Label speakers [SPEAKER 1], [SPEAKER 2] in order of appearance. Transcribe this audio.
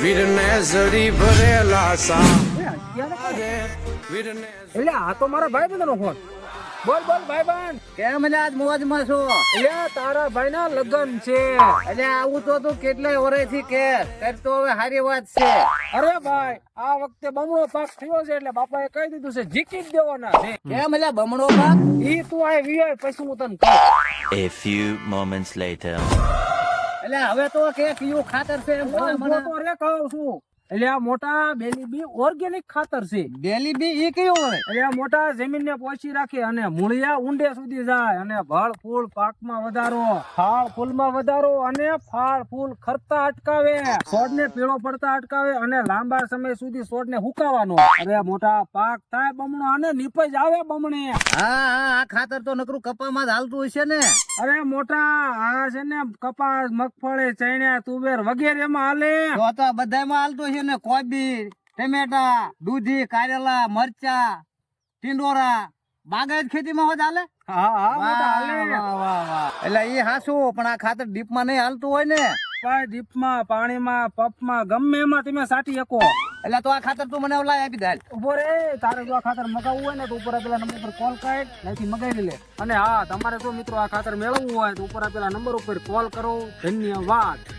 [SPEAKER 1] વીરને જડી ભરેલા સા વીરને
[SPEAKER 2] એટલે આ તો મારા ભાઈ બંધનો ફોન. બોલ બોલ ભાઈ બંધ.
[SPEAKER 3] કેમ એટલે આજ મોજમાં છો?
[SPEAKER 2] એટલે તારા ભાઈ ના લગ્ન છે.
[SPEAKER 3] એટલે આવું તો તું કેટલાય વર્ષથી કે કરતો હવે સારી વાત છે.
[SPEAKER 2] અરે ભાઈ આ વખતે બમણો પાક થયો છે એટલે બાપાએ કહી દીધું છે જીકી જ દેવાના છે.
[SPEAKER 3] કેમ એટલે બમણો પાક?
[SPEAKER 2] ઈ તું આ વીઆઈ પછી હું તને કહું.
[SPEAKER 4] A few moments later.
[SPEAKER 3] એટલે હવે તો કે કયું ખાતર છે એમ બોલ મને.
[SPEAKER 2] હું તો રે કહું છું. એટલે આ મોટા બેલી બી ઓર્ગેનિક ખાતર છે.
[SPEAKER 3] બેલી બી ઈ કયું હોય?
[SPEAKER 2] એટલે આ મોટા જમીન ને પોચી રાખે અને મૂળિયા ઊંડે સુધી જાય અને ફળ ફૂલ પાકમાં વધારો, ફાળ ફૂલમાં વધારો અને ફાળ ફૂલ ખરતા અટકાવે, છોડને પીળો પડતા અટકાવે અને લાંબા સમય સુધી છોડને હુકાવાનો. અરે મોટા પાક થાય બમણો અને નીપજ આવે બમણે.
[SPEAKER 3] હા હા આ ખાતર તો નકરું કપામાં જ હાલતું હશે ને.
[SPEAKER 2] અરે મોટા આ છે ને કપાસ, મગફળી, ચણા, તુવેર વગેરે માં હાલે.
[SPEAKER 3] તો તો બધાયમાં હાલતું હશે ને. કોબી, ટમેટા, દૂધી, કારેલા, મરચા, ટીંડોરા, બાગાયત ખેતીમાં હોત હાલે.
[SPEAKER 2] હા હા મોટા
[SPEAKER 3] વાહ,
[SPEAKER 2] હાલે.
[SPEAKER 3] વાહ, વાહ, વાહ. એટલે ઈ હાસું પણ આ ખાતર ડીપમાં નહીં હાલતું હોય ને.
[SPEAKER 2] ભાઈ દીપમાં, પાણીમાં, પપમાં ગમે એમાં તમે સાટી શકો.
[SPEAKER 3] એટલે તો આ ખાતર તું મને ઓલા આપી દે.
[SPEAKER 2] ઉભો રે, તારે જો આ ખાતર મગાવવું હોય ને તો ઉપર આપેલા નંબર પર કોલ કર, ત્યાંથી મગાવી લે. અને હા તમારે જો મિત્રો આ ખાતર મેળવવું હોય તો ઉપર આપેલા નંબર ઉપર કોલ કરો. ધન્યવાદ.